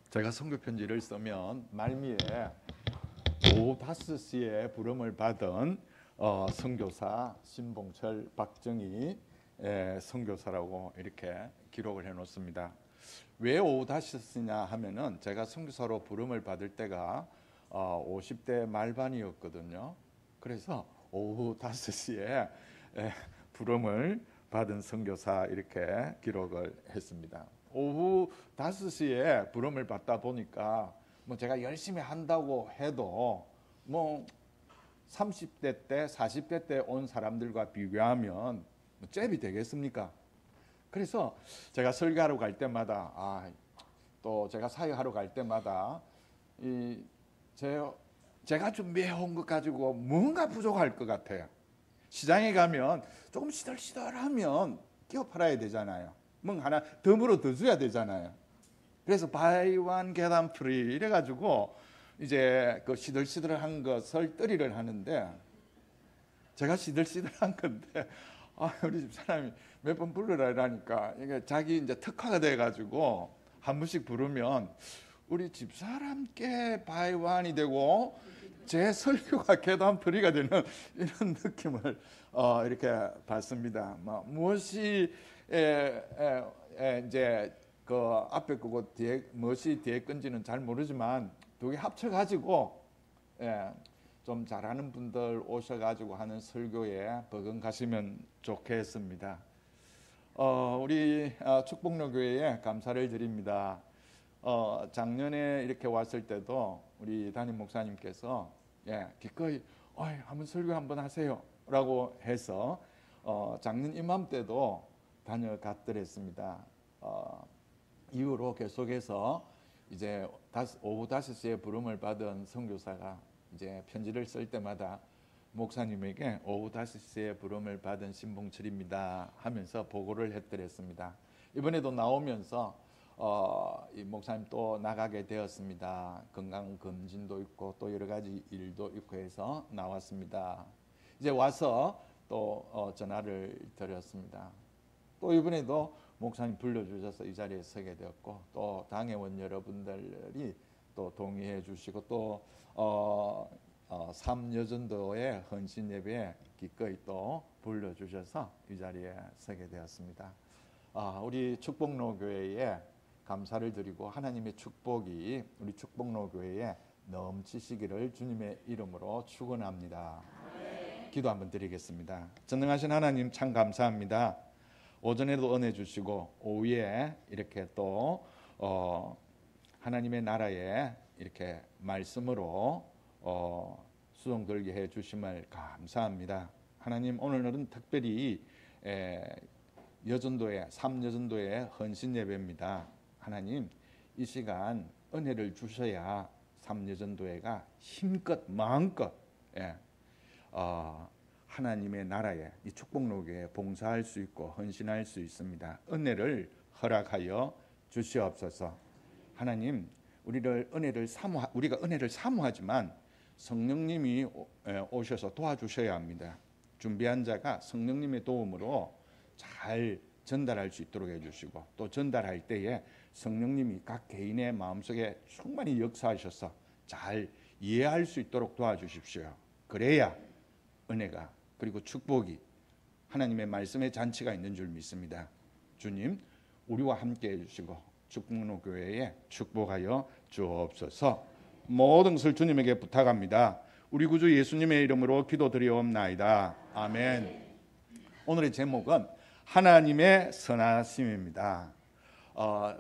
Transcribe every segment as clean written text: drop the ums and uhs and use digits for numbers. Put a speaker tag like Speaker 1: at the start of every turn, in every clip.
Speaker 1: 제가 선교 편지를 쓰면 말미에 오후 5시에 부름을 받은 선교사 신봉철 박정희 선교사라고 이렇게 기록을 해놓습니다. 왜 오후 5시냐 하면은 제가 선교사로 부름을 받을 때가 50대 말반이었거든요. 그래서 오후 5시에 부름을 받은 선교사 이렇게 기록을 했습니다. 오후 5시에 부름을 받다 보니까 뭐 제가 열심히 한다고 해도 뭐 30대 때 40대 때 온 사람들과 비교하면 뭐 잽이 되겠습니까? 그래서 제가 설교하러 갈 때마다 또 제가 사역하러 갈 때마다 제가 준비해온 것 가지고 뭔가 부족할 것 같아요. 시장에 가면 조금 시들시들하면 끼워 팔아야 되잖아요. 뭔 하나 덤으로 더 줘야 되잖아요. 그래서 바이 원 겟 원 프리 이래가지고 이제 그 시들시들한 것을 떨이를 하는데, 제가 시들시들한 건데 우리 집 사람이 몇 번 불러라 이러니까 이게 자기 이제 특화가 돼가지고 한 번씩 부르면 우리 집 사람께 바이 원이 되고 제 설교가 겟 원 프리가 되는 이런 느낌을 이렇게 받습니다. 무엇이 이제 그 앞에 거고 뒤에 무엇이 뒤에 건지는 잘 모르지만 두 개 합쳐가지고 좀 잘하는 분들 오셔가지고 하는 설교에 버금가시면 좋겠습니다. 우리 축복로 교회에 감사를 드립니다. 작년에 이렇게 왔을 때도 우리 담임 목사님께서 기꺼이 한번 설교 한번 하세요 라고 해서 작년 이맘때도 다녀갔더랬습니다. 이후로 계속해서 이제 오후 5시에 부름을 받은 선교사가 이제 편지를 쓸 때마다 목사님에게 오후 5시에 부름을 받은 신봉철입니다 하면서 보고를 했더랬습니다. 이번에도 나오면서 이 목사님 또 나가게 되었습니다. 건강검진도 있고 또 여러 가지 일도 있고 해서 나왔습니다. 이제 와서 또 전화를 드렸습니다. 또 이번에도 목사님 불러주셔서 이 자리에 서게 되었고, 또 당회원 여러분들이 또 동의해 주시고, 또 삼여전도의 헌신 예배에 기꺼이 또 불러주셔서 이 자리에 서게 되었습니다. 우리 축복로 교회에 감사를 드리고 하나님의 축복이 우리 축복로 교회에 넘치시기를 주님의 이름으로 축원합니다. 기도 한번 드리겠습니다. 전능하신 하나님 참 감사합니다. 오전에도 은혜 주시고 오후에 이렇게 또 하나님의 나라에 이렇게 말씀으로 수종들게 해 주심을 감사합니다. 하나님, 오늘은 특별히 삼여전도의 헌신 예배입니다. 하나님, 이 시간 은혜를 주셔야 삼여전도회가 힘껏 마음껏 하나님의 나라에 이 축복로교에 봉사할 수 있고 헌신할 수 있습니다. 은혜를 허락하여 주시옵소서. 하나님, 우리가 은혜를 사모하지만 성령님이 오셔서 도와주셔야 합니다. 준비한 자가 성령님의 도움으로 잘 전달할 수 있도록 해주시고, 또 전달할 때에 성령님이 각 개인의 마음속에 충만히 역사하셔서 잘 이해할 수 있도록 도와주십시오. 그래야 은혜가 그리고 축복이 하나님의 말씀의 잔치가 있는 줄 믿습니다. 주님, 우리와 함께 해주시고 축복로 교회에 축복하여 주옵소서. 모든 것을 주님에게 부탁합니다. 우리 구주 예수님의 이름으로 기도드리옵나이다. 아멘. 오늘의 제목은 하나님의 선하심입니다.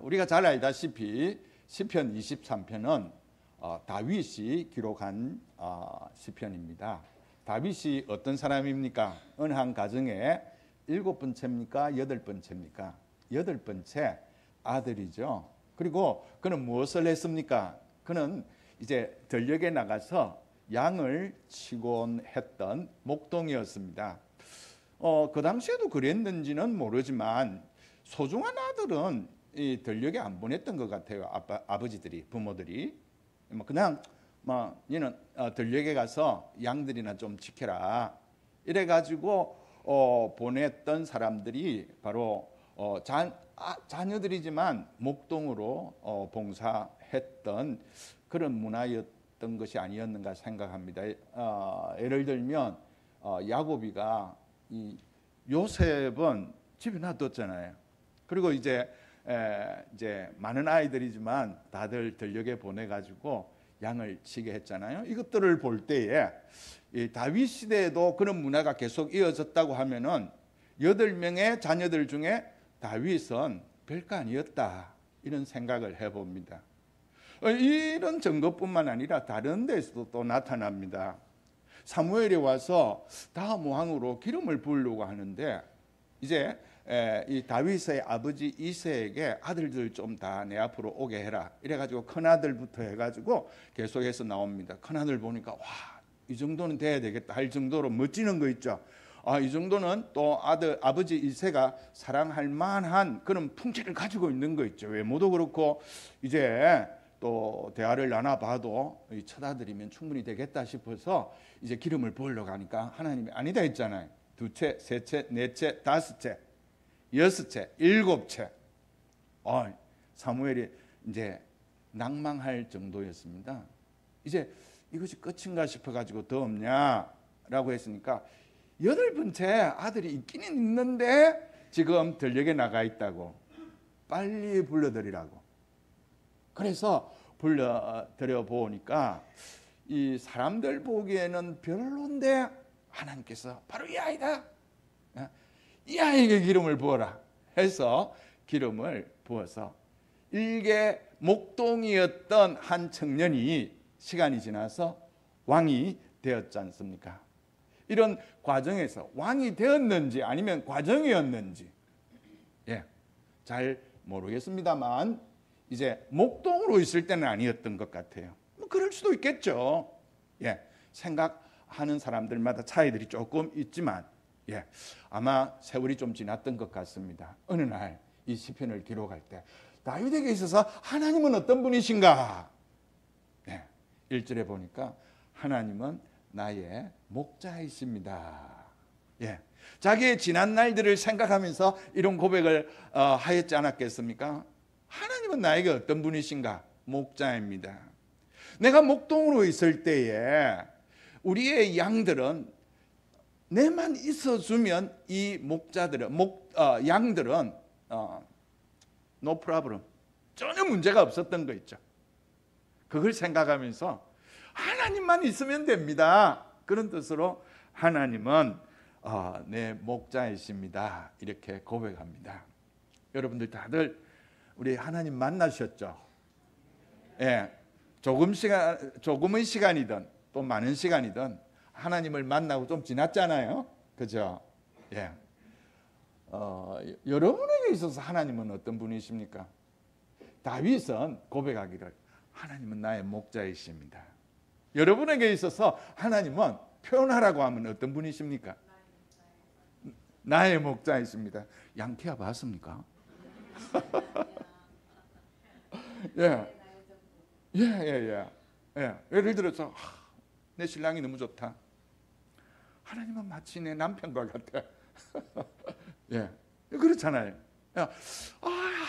Speaker 1: 우리가 잘 알다시피 시편 23편은 다윗이 기록한 시편입니다. 다윗이 어떤 사람입니까? 어느 한 가정에 7번째입니까? 8번째입니까? 8번째 아들이죠. 그리고 그는 무엇을 했습니까? 그는 이제 들녘에 나가서 양을 치곤 했던 목동이었습니다. 그 당시에도 그랬는지는 모르지만 소중한 아들은 이 들녘에 안 보냈던 것 같아요. 아버지들이, 부모들이 그냥 얘는 들녘에 가서 양들이나 좀 지켜라 이래가지고 보냈던 사람들이 바로 자녀들이지만 목동으로 봉사했던 그런 문화였던 것이 아니었는가 생각합니다. 예를 들면 야곱이가 이 요셉은 집에 놔뒀잖아요. 그리고 이제 많은 아이들이지만 다들 들녘에 보내가지고 양을 치게 했잖아요. 이것들을 볼 때에 이 다윗 시대에도 그런 문화가 계속 이어졌다고 하면은 8명의 자녀들 중에 다윗은 별거 아니었다, 이런 생각을 해봅니다. 이런 증거뿐만 아니라 다른 데서도 또 나타납니다. 사무엘이 와서 다음 왕으로 기름을 부으려고 하는데 이제 이 다윗의 아버지 이새에게 아들들 좀 다 내 앞으로 오게 해라, 이래가지고 큰아들부터 해가지고 계속해서 나옵니다. 큰아들 보니까 와, 이 정도는 돼야 되겠다 할 정도로 멋지는 거 있죠. 이 정도는 또 아버지 이새가 사랑할 만한 그런 풍채를 가지고 있는 거 있죠. 외모도 그렇고 이제 또 대화를 나눠봐도 이 첫 아들이면 충분히 되겠다 싶어서 이제 기름을 부으려고 하니까 하나님이 아니다 했잖아요. 2채, 3채, 4채, 5채, 6채, 7채. 사무엘이 이제 낭망할 정도였습니다. 이제 이것이 끝인가 싶어가지고 더 없냐라고 했으니까 8번째 아들이 있기는 있는데 지금 들녘에 나가 있다고, 빨리 불러드리라고. 그래서 불러드려 보니까 이 사람들 보기에는 별론데 하나님께서 바로 이 아이다, 이 아이에게 기름을 부어라 해서 기름을 부어서 일개 목동이었던 한 청년이 시간이 지나서 왕이 되었지 않습니까? 이런 과정에서 왕이 되었는지 아니면 과정이었는지 잘 모르겠습니다만 이제 목동으로 있을 때는 아니었던 것 같아요. 뭐 그럴 수도 있겠죠. 생각하는 사람들마다 차이들이 조금 있지만 아마 세월이 좀 지났던 것 같습니다. 어느 날 이 시편을 기록할 때 다윗에게 있어서 하나님은 어떤 분이신가? 1절에 보니까 하나님은 나의 목자이십니다. 자기의 지난 날들을 생각하면서 이런 고백을 하였지 않았겠습니까? 하나님은 나에게 어떤 분이신가? 목자입니다. 내가 목동으로 있을 때에 우리의 양들은 내만 있어주면 이 목자들은 양들은 no problem, 전혀 문제가 없었던 거 있죠. 그걸 생각하면서 하나님만 있으면 됩니다. 그런 뜻으로 하나님은 내 목자이십니다, 이렇게 고백합니다. 여러분들 다들 우리 하나님 만나셨죠? 조금의 시간이든 또 많은 시간이든 하나님을 만나고 좀 지났잖아요. 그죠? 여러분에게 있어서 하나님은 어떤 분이십니까? 다윗은 고백하기를 하나님은 나의 목자이십니다. 여러분에게 있어서 하나님은 표현하라고 하면 어떤 분이십니까? 나의 목자이십니다. 양키아 봤습니까? 예를 들어서 내 신랑이 너무 좋다. 하나님은 마치 내 남편과 같아. 그렇잖아요.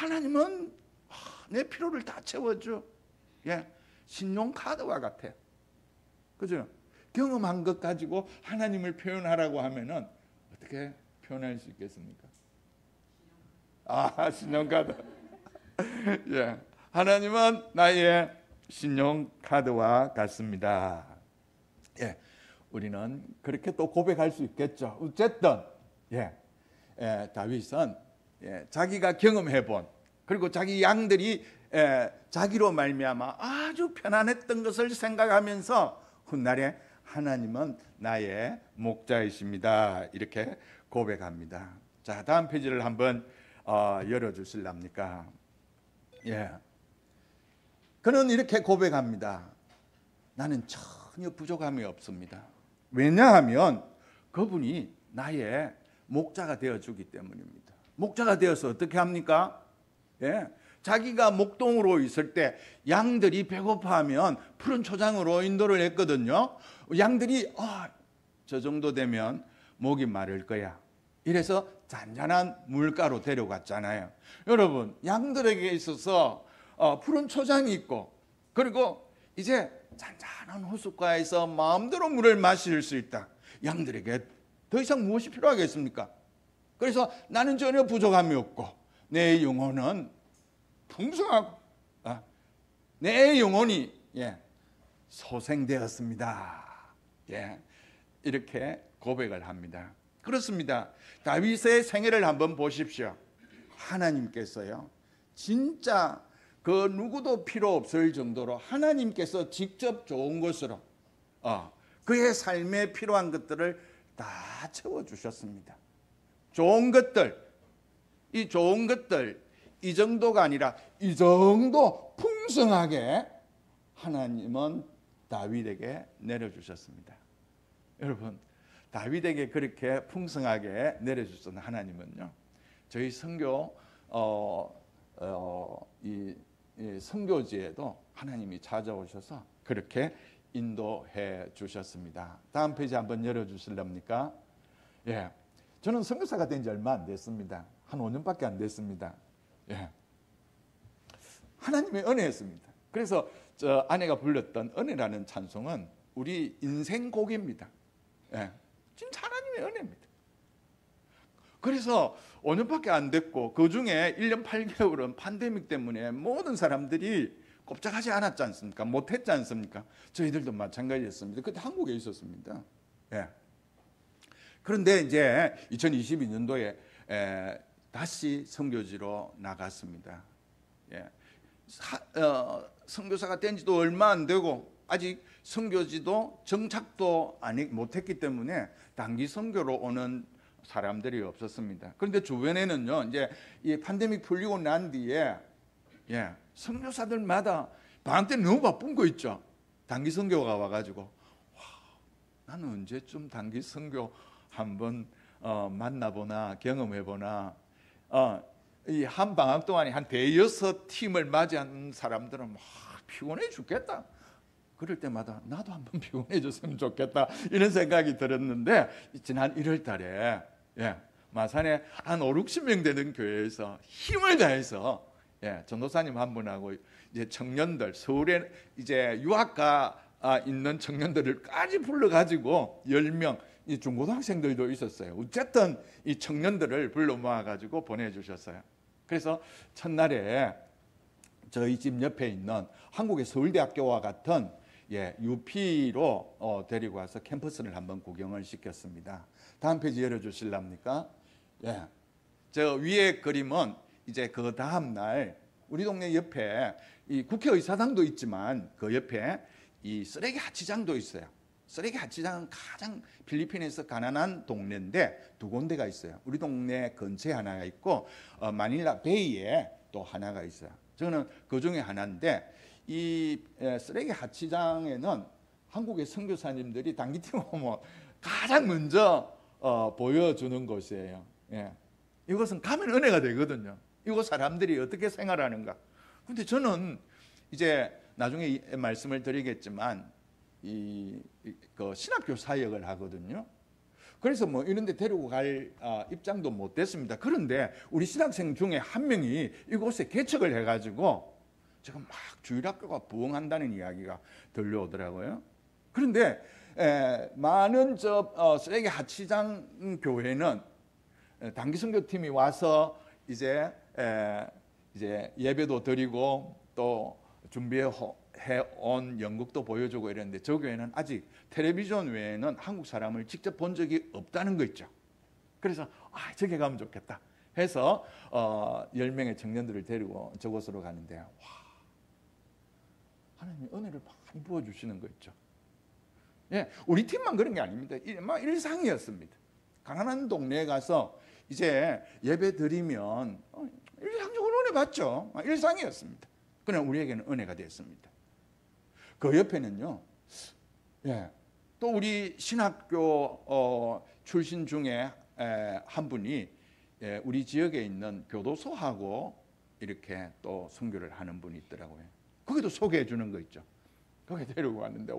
Speaker 1: 하나님은 내 필요를 다 채워줘. 신용카드와 같아. 그죠? 경험한 것 가지고 하나님을 표현하라고 하면은 어떻게 표현할 수 있겠습니까? 신용카드. 하나님은 나의 신용카드와 같습니다. 우리는 그렇게 또 고백할 수 있겠죠. 어쨌든 다윗은 자기가 경험해본, 그리고 자기 양들이 자기로 말미암아 아주 편안했던 것을 생각하면서 훗날에 하나님은 나의 목자이십니다, 이렇게 고백합니다. 자, 다음 페이지를 한번 열어주실랍니까? 그는 이렇게 고백합니다. 나는 전혀 부족함이 없습니다. 왜냐하면 그분이 나의 목자가 되어주기 때문입니다. 목자가 되어서 어떻게 합니까? 자기가 목동으로 있을 때 양들이 배고파하면 푸른 초장으로 인도를 했거든요. 양들이 저 정도 되면 목이 마를 거야, 이래서 잔잔한 물가로 데려갔잖아요. 여러분, 양들에게 있어서 푸른 초장이 있고, 그리고 이제 잔잔한 호숫가에서 마음대로 물을 마실 수 있다. 양들에게 더 이상 무엇이 필요하겠습니까? 그래서 나는 전혀 부족함이 없고 내 영혼은 풍성하고 내 영혼이 소생되었습니다. 이렇게 고백을 합니다. 그렇습니다. 다윗의 생애를 한번 보십시오. 하나님께서요, 진짜 그 누구도 필요 없을 정도로 하나님께서 직접 좋은 것으로 그의 삶에 필요한 것들을 다 채워주셨습니다. 좋은 것들, 이 좋은 것들 이 정도가 아니라 이 정도 풍성하게 하나님은 다윗에게 내려주셨습니다. 여러분, 다윗에게 그렇게 풍성하게 내려주셨던 하나님은요, 저희 선교 이 선교지에도 하나님이 찾아오셔서 그렇게 인도해 주셨습니다. 다음 페이지 한번 열어주실랍니까? 저는 선교사가 된 지 얼마 안 됐습니다. 한 5년밖에 안 됐습니다. 하나님의 은혜였습니다. 그래서 저 아내가 불렀던 은혜라는 찬송은 우리 인생 곡입니다. 진짜 하나님의 은혜입니다. 그래서 5년밖에 안 됐고 그 중에 1년 8개월은 팬데믹 때문에 모든 사람들이 꼼짝하지 않았지 않습니까? 못했지 않습니까? 저희들도 마찬가지였습니다. 그때 한국에 있었습니다. 그런데 이제 2022년도에 다시 선교지로 나갔습니다. 선교사가 된 지도 얼마 안 되고 아직 선교지도 정착도 못했기 때문에 단기 선교로 오는 사람들이 없었습니다. 그런데 주변에는요, 이제 이 팬데믹 풀리고 난 뒤에 선교사들마다 방학 때 너무 바쁜 거 있죠. 단기 선교가 와가지고 나는 언제쯤 단기 선교 한번 만나보나 경험해보나. 이 한 방학 동안에 한 대여섯 팀을 맞이한 사람들은 막 피곤해 죽겠다. 그럴 때마다 나도 한번 피곤해졌으면 좋겠다 이런 생각이 들었는데, 지난 1월 달에 마산에 한 5, 60명 되는 교회에서 힘을 다해서 전도사님 한 분하고 이제 청년들, 서울에 이제 유학가 있는 청년들을까지 불러가지고 10명, 이 중고등학생들도 있었어요. 어쨌든 이 청년들을 불러 모아가지고 보내주셨어요. 그래서 첫날에 저희 집 옆에 있는 한국의 서울대학교와 같은 UP로 데리고 와서 캠퍼스를 한번 구경을 시켰습니다. 다음 페이지 열어주실랍니까? 저 위에 그림은 이제 그 다음 날 우리 동네 옆에 이 국회의사당도 있지만 그 옆에 이 쓰레기 하치장도 있어요. 쓰레기 하치장은 가장 필리핀에서 가난한 동네인데 두 군데가 있어요. 우리 동네 근처에 하나가 있고 마닐라 베이에 또 하나가 있어요. 저는 그 중에 하나인데, 이 쓰레기 하치장에는 한국의 선교사님들이 단기팀 오면 가장 먼저 보여주는 곳이에요. 이것은 가면 은혜가 되거든요. 이곳 사람들이 어떻게 생활하는가. 근데 저는 이제 나중에 말씀을 드리겠지만 그 신학교 사역을 하거든요. 그래서 뭐 이런 데 데리고 갈 입장도 못 됐습니다. 그런데 우리 신학생 중에 한 명이 이곳에 개척을 해가지고 지금 막 주일학교가 부흥한다는 이야기가 들려오더라고요. 그런데 많은 쓰레기 하치장 교회는 단기 선교팀이 와서 이제 예배도 드리고 또 준비해온 연극도 보여주고 이랬는데, 저 교회는 아직 텔레비전 외에는 한국 사람을 직접 본 적이 없다는 거 있죠. 그래서 저기 가면 좋겠다 해서 10명의 청년들을 데리고 저곳으로 가는데, 하나님이 은혜를 많이 부어주시는 거 있죠. 우리 팀만 그런 게 아닙니다. 막 일상이었습니다. 가난한 동네에 가서 이제 예배 드리면 일상적으로 은혜 받죠. 일상이었습니다. 그러나 우리에게는 은혜가 됐습니다. 그 옆에는요, 또 우리 신학교 출신 중에 한 분이 우리 지역에 있는 교도소하고 이렇게 또 선교를 하는 분이 있더라고요. 거기도 소개해 주는 거 있죠. 거기 데리고 왔는데,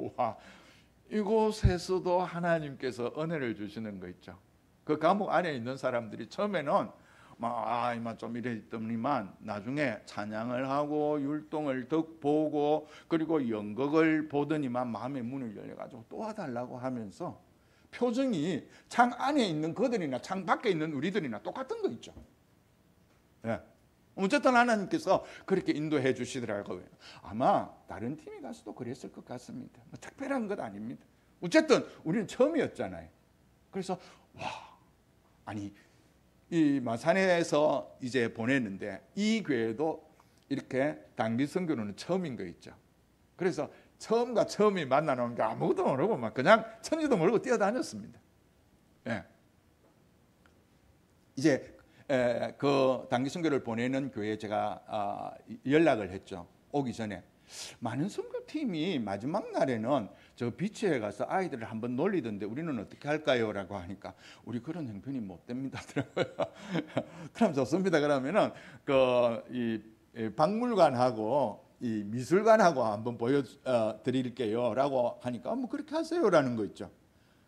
Speaker 1: 이곳에서도 하나님께서 은혜를 주시는 거 있죠. 그 감옥 안에 있는 사람들이 처음에는 이만 좀 이랬더니만 나중에 찬양을 하고 율동을 보고 그리고 연극을 보더니만 마음의 문을 열려가지고 또 와달라고 하면서 표정이 창 안에 있는 그들이나 창 밖에 있는 우리들이나 똑같은 거 있죠. 예. 어쨌든 하나님께서 그렇게 인도해 주시더라고요. 아마 다른 팀이 가서도 그랬을 것 같습니다. 뭐 특별한 것 아닙니다. 어쨌든 우리는 처음이었잖아요. 그래서 아니 이 마산에서 이제 보냈는데 이 교회도 이렇게 단기 선교로는 처음인 거 있죠. 그래서 처음과 처음이 만나는 게 아무것도 모르고 막 그냥 천지도 모르고 뛰어다녔습니다. 예. 이제 그 단기 선교를 보내는 교회에 제가 연락을 했죠. 오기 전에 많은 선교팀이 마지막 날에는 저 비치에 가서 아이들을 한번 놀리던데 우리는 어떻게 할까요? 라고 하니까 우리 그런 형편이 못 됩니다. 그럼 좋습니다. 그러면은 이 박물관하고 이 미술관하고 한번 보여드릴게요. 라고 하니까 뭐 그렇게 하세요라는 거 있죠.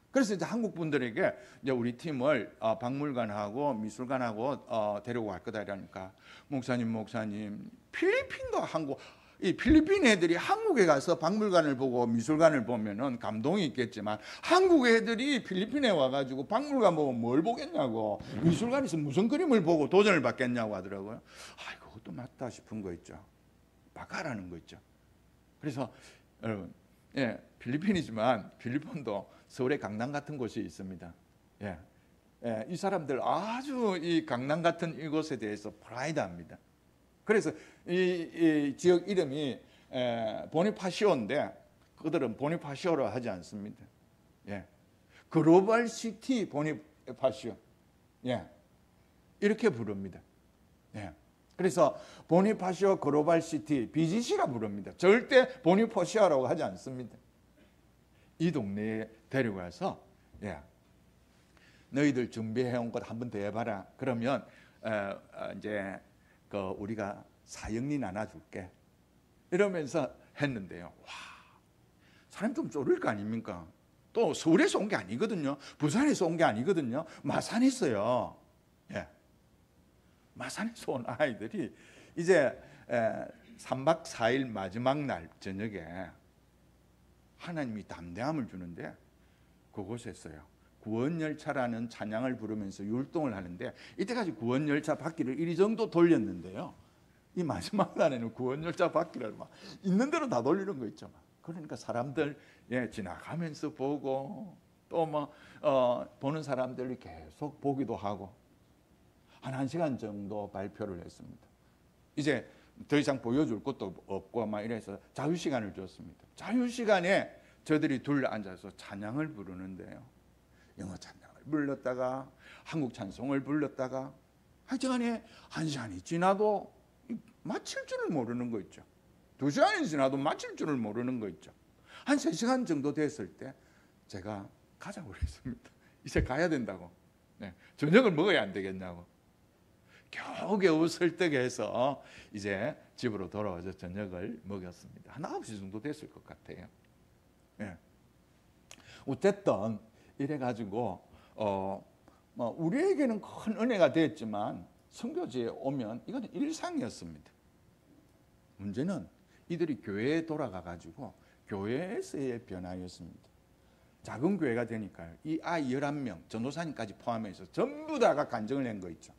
Speaker 1: 그래서 이제 한국 분들에게 이제 우리 팀을 박물관하고 미술관하고 데리고 갈 거다 이러니까 목사님 필리핀도 한국 이 필리핀 애들이 한국에 가서 박물관을 보고 미술관을 보면은 감동이 있겠지만 한국 애들이 필리핀에 와가지고 박물관 보고 뭘 보겠냐고 미술관에서 무슨 그림을 보고 도전을 받겠냐고 하더라고요. 그것도 맞다 싶은 거 있죠. 바카라는 거 있죠. 그래서 여러분, 필리핀이지만 필리핀도 서울의 강남 같은 곳이 있습니다. 이 사람들 아주 이 강남 같은 이곳에 대해서 프라이드합니다. 그래서 이 지역 이름이 보니파시오인데 그들은 보니파시오로 하지 않습니다. 글로벌 시티 보니파시오. 이렇게 부릅니다. 그래서 보니파시오 글로벌 시티 BGC라 부릅니다. 절대 보니파시오라고 하지 않습니다. 이 동네에 데려가서 너희들 준비해온 것 한번 더 해봐라. 그러면 이제 우리가 사형리 나눠줄게. 이러면서 했는데요. 사람 좀 쫄을 거 아닙니까? 또 서울에서 온 게 아니거든요. 부산에서 온 게 아니거든요. 마산에서요. 마산에서 온 아이들이 이제 3박 4일 마지막 날 저녁에 하나님이 담대함을 주는데 그곳에서요. 구원열차라는 찬양을 부르면서 율동을 하는데 이때까지 구원열차 바퀴를 이리 정도 돌렸는데요. 이 마지막 날에는 구원열차 바퀴를 막 있는 대로 다 돌리는 거 있죠. 그러니까 사람들 지나가면서 보고 또 보는 사람들이 계속 보기도 하고 한 1시간 정도 발표를 했습니다. 이제 더 이상 보여줄 것도 없고 막 이래서 자유시간을 줬습니다. 자유시간에 저들이 둘러 앉아서 찬양을 부르는데요. 영어 찬양을 불렀다가 한국 찬송을 불렀다가 하여튼간에 1시간이 지나도 마칠 줄을 모르는 거 있죠. 2시간이 지나도 마칠 줄을 모르는 거 있죠. 한 3시간 정도 됐을 때 제가 가자고 그랬습니다. 이제 가야 된다고. 저녁을 먹어야 안 되겠냐고. 겨우겨우 설득해서 이제 집으로 돌아와서 저녁을 먹였습니다. 한 9시 정도 됐을 것 같아요. 어쨌든 이래가지고 우리에게는 큰 은혜가 됐지만 선교지에 오면 이건 일상이었습니다. 문제는 이들이 교회에 돌아가가지고 교회에서의 변화였습니다. 작은 교회가 되니까요. 이 아이 11명, 전도사님까지 포함해서 전부 다가 간증을 한 거 있죠.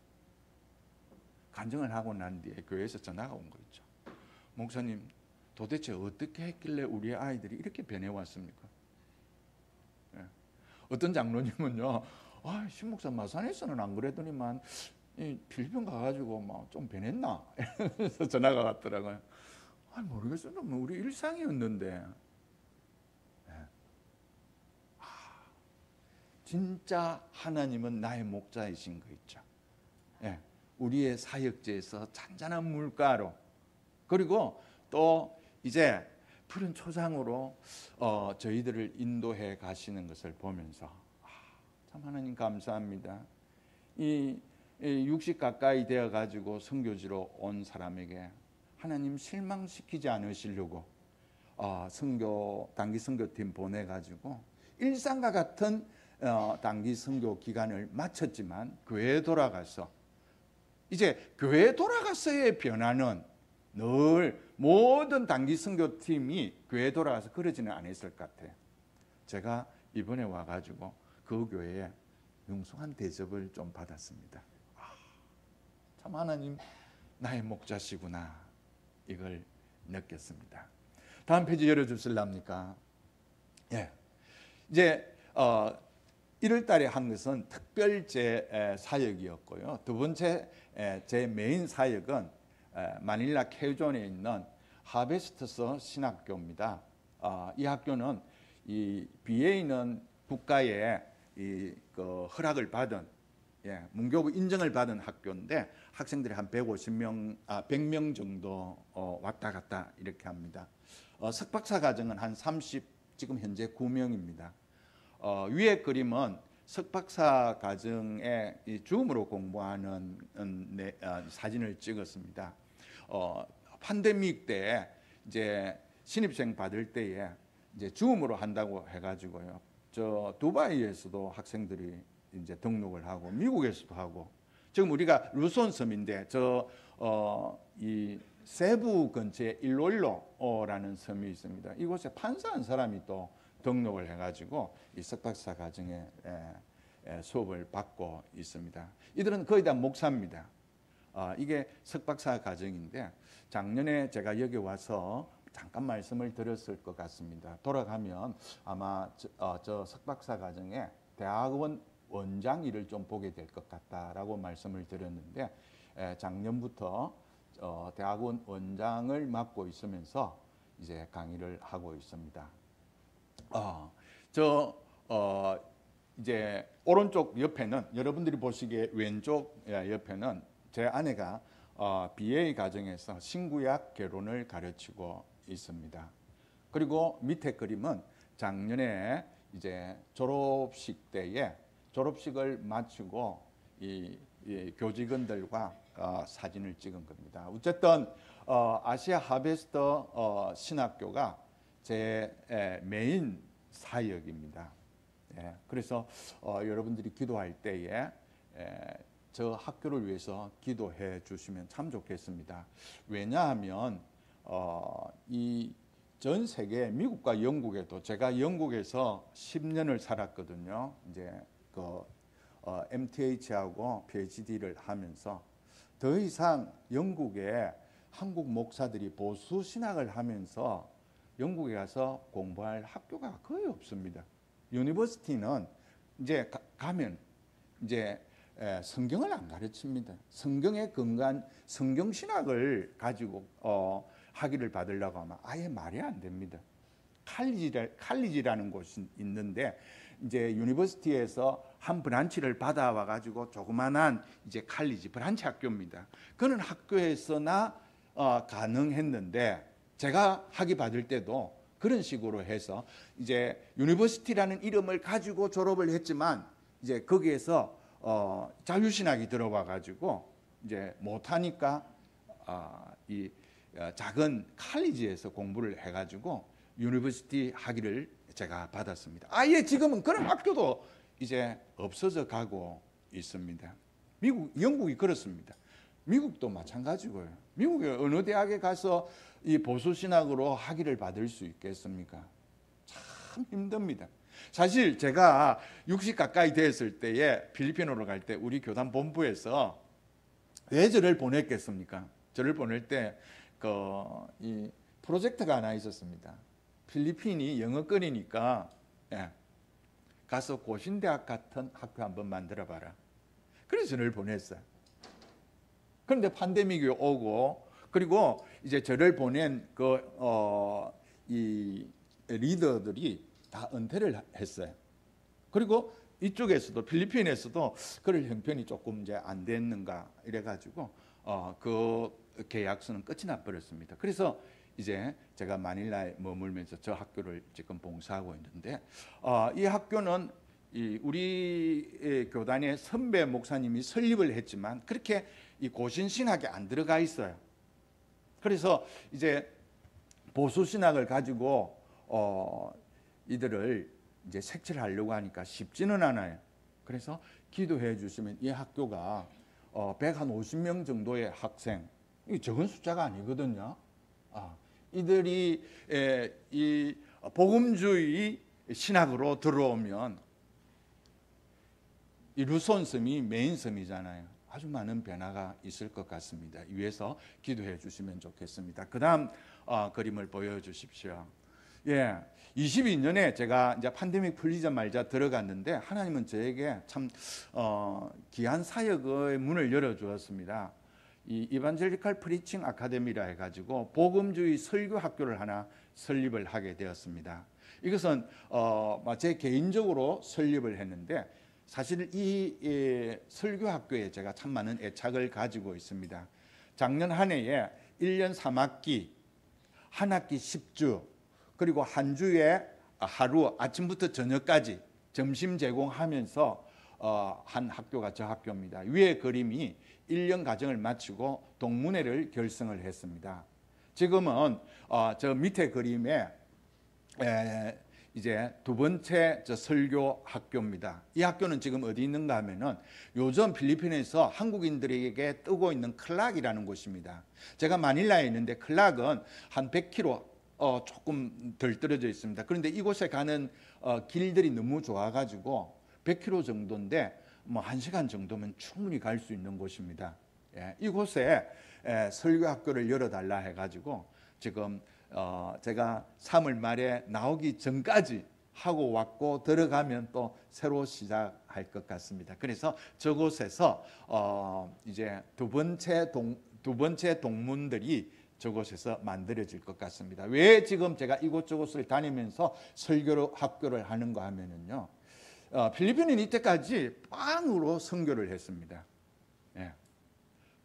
Speaker 1: 간증을 하고 난 뒤에 교회에서 전화가 온 거 있죠. 목사님, 도대체 어떻게 했길래 우리 아이들이 이렇게 변해왔습니까? 어떤 장로님은요, 신목사 마산에서는 안 그랬더니만 필리핀 가가지고 막 좀 변했나? 이러면서 전화가 왔더라고요. 모르겠어요. 우리 일상이었는데. 진짜 하나님은 나의 목자이신 거 있죠. 우리의 사역지에서 잔잔한 물가로 그리고 또 이제 푸른 초장으로 저희들을 인도해 가시는 것을 보면서 참 하나님 감사합니다. 이 60 가까이 되어 가지고 선교지로 온 사람에게 하나님 실망시키지 않으시려고 단기 선교팀 보내 가지고 일상과 같은 단기 선교 기간을 마쳤지만 교회에 돌아가서 이제 교회에 돌아가서의 변화는 늘 모든 단기 선교팀이 교회에 돌아가서 그러지는 않았을 것 같아요. 제가 이번에 와가지고 그 교회에 융숭한 대접을 좀 받았습니다. 참 하나님 나의 목자시구나 이걸 느꼈습니다. 다음 페이지 열어주실랍니까? 예, 이제 1월 달에 한 것은 특별 제 사역이었고요. 두 번째 제 메인 사역은 마닐라 케이존에 있는 하베스트스 신학교입니다. 이 학교는 이 BA는 국가의 그 허락을 받은 문교부 인정을 받은 학교인데 학생들이 한 100명 정도 왔다 갔다 이렇게 합니다. 석박사 과정은 한 30, 지금 현재 9명입니다. 위에 그림은 석박사 과정에 줌으로 공부하는 사진을 찍었습니다. 팬데믹 때 이제 신입생 받을 때에 이제 줌으로 한다고 해가지고요. 저 두바이에서도 학생들이 이제 등록을 하고 미국에서도 하고 지금 우리가 루손 섬인데 이 세부 근처에 일롤로라는 섬이 있습니다. 이곳에 판사 한 사람이 또 등록을 해가지고 이 석박사 과정에 수업을 받고 있습니다. 이들은 거의 다 목사입니다. 이게 석박사 과정인데 작년에 제가 여기 와서 잠깐 말씀을 드렸을 것 같습니다. 돌아가면 아마 저 석박사 과정에 대학원 원장 일을 좀 보게 될 것 같다라고 말씀을 드렸는데 작년부터 대학원 원장을 맡고 있으면서 이제 강의를 하고 있습니다. 이제 오른쪽 옆에는 여러분들이 보시기에 왼쪽 옆에는 제 아내가 BA 과정에서 신구약 개론을 가르치고 있습니다. 그리고 밑에 그림은 작년에 이제 졸업식 때에 졸업식을 마치고 이 교직원들과 사진을 찍은 겁니다. 어쨌든 아시아 하베스트 신학교가 제 메인 사역입니다. 그래서 여러분들이 기도할 때에 저 학교를 위해서 기도해 주시면 참 좋겠습니다. 왜냐하면 이 전 세계 미국과 영국에도 제가 영국에서 10년을 살았거든요. 이제 그 MTH하고 PhD를 하면서 더 이상 영국에 한국 목사들이 보수 신학을 하면서 영국에 가서 공부할 학교가 거의 없습니다. 유니버시티는 이제 가면 이제 성경을 안 가르칩니다. 성경에 근거한 성경 신학을 가지고 학위를 받으려고 하면 아예 말이 안 됩니다. 칼리지라는 곳이 있는데 이제 유니버시티에서 한 브란치를 받아와 가지고 조그만한 이제 칼리지 브란치 학교입니다. 그런 학교에서나 가능했는데 제가 학위 받을 때도 그런 식으로 해서 이제 유니버시티라는 이름을 가지고 졸업을 했지만 이제 거기에서 자유신학이 들어와 가지고 이제 못하니까 이 작은 칼리지에서 공부를 해가지고 유니버시티 학위를 제가 받았습니다. 아예 지금은 그런 학교도 이제 없어져 가고 있습니다. 영국이 그렇습니다. 미국도 마찬가지고요. 미국의 어느 대학에 가서 이 보수 신학으로 학위를 받을 수 있겠습니까? 참 힘듭니다. 사실 제가 60 가까이 됐을 때에 필리핀으로 갈 때 우리 교단 본부에서 왜 저를 보냈겠습니까? 저를 보낼 때 이 프로젝트가 하나 있었습니다. 필리핀이 영어권이니까 가서 고신대학 같은 학교 한번 만들어 봐라. 그래서 저를 보냈어요. 그런데 팬데믹이 오고 그리고 이제 저를 보낸 이 리더들이 다 은퇴를 했어요. 그리고 이쪽에서도 필리핀에서도 그럴 형편이 조금 이제 안 됐는가 이래가지고 그 계약서는 끝이 나버렸습니다. 그래서 이제 제가 마닐라에 머물면서 저 학교를 지금 봉사하고 있는데 이 학교는 우리 교단의 선배 목사님이 설립을 했지만 그렇게 이 고신 신학에 안 들어가 있어요. 그래서 이제 보수 신학을 가지고 이들을 이제 색칠을 하려고 하니까 쉽지는 않아요. 그래서 기도해 주시면 이 학교가 150명 정도의 학생, 이 적은 숫자가 아니거든요. 이들이 이 복음주의 신학으로 들어오면 이 루손 섬이 메인 섬이잖아요. 아주 많은 변화가 있을 것 같습니다. 위에서 기도해 주시면 좋겠습니다. 그 다음 그림을 보여주십시오. 22년에 제가 이제 팬데믹 풀리자마자 들어갔는데 하나님은 저에게 참 귀한 사역의 문을 열어주었습니다. 이 이반젤리칼 프리칭 아카데미라 해가지고 복음주의 설교 학교를 하나 설립을 하게 되었습니다. 이것은 제 개인적으로 설립을 했는데 사실 이 설교 학교에 제가 참 많은 애착을 가지고 있습니다. 작년 한 해에 1년 3학기, 한 학기 10주, 그리고 한 주에 하루 아침부터 저녁까지 점심 제공하면서 한 학교가 저 학교입니다. 위에 그림이 1년 과정을 마치고 동문회를 결성을 했습니다. 지금은 저 밑에 그림에 이제 두 번째 저 설교 학교입니다. 이 학교는 지금 어디 있는가 하면은 요즘 필리핀에서 한국인들에게 뜨고 있는 클락이라는 곳입니다. 제가 마닐라에 있는데 클락은 한 100km 조금 덜 떨어져 있습니다. 그런데 이곳에 가는 길들이 너무 좋아가지고 100km 정도인데 뭐 1시간 정도면 충분히 갈 수 있는 곳입니다. 이곳에 설교학교를 열어달라 해가지고 지금 제가 3월 말에 나오기 전까지 하고 왔고 들어가면 또 새로 시작할 것 같습니다. 그래서 저곳에서 이제 두 번째 동문들이 저곳에서 만들어질 것 같습니다. 왜 지금 제가 이곳저곳을 다니면서 설교 학교를 하는가 하면은요, 필리핀은 이때까지 빵으로 선교를 했습니다.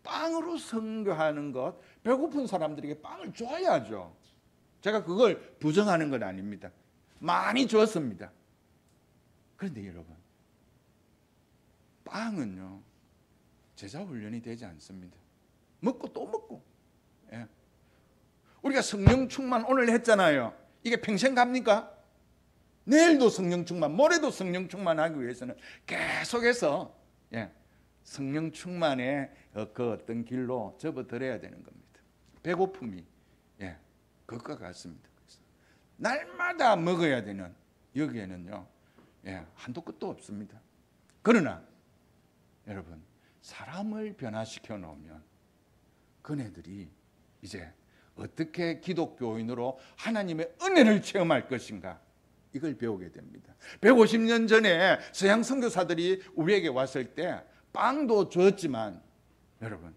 Speaker 1: 빵으로 선교하는 것, 배고픈 사람들에게 빵을 줘야죠. 제가 그걸 부정하는 건 아닙니다. 많이 줬습니다. 그런데 여러분, 빵은요 제자 훈련이 되지 않습니다. 먹고 또 먹고. 우리가 성령 충만 오늘 했잖아요. 이게 평생 갑니까? 내일도 성령 충만, 모레도 성령 충만하기 위해서는 계속해서 성령 충만의 그 어떤 길로 접어들어야 되는 겁니다. 배고픔이 그것과 같습니다. 날마다 먹어야 되는 여기에는요 한도 끝도 없습니다. 그러나 여러분, 사람을 변화시켜 놓으면 그네들이 이제 어떻게 기독교인으로 하나님의 은혜를 체험할 것인가, 이걸 배우게 됩니다. 150년 전에 서양 선교사들이 우리에게 왔을 때 빵도 줬지만 여러분,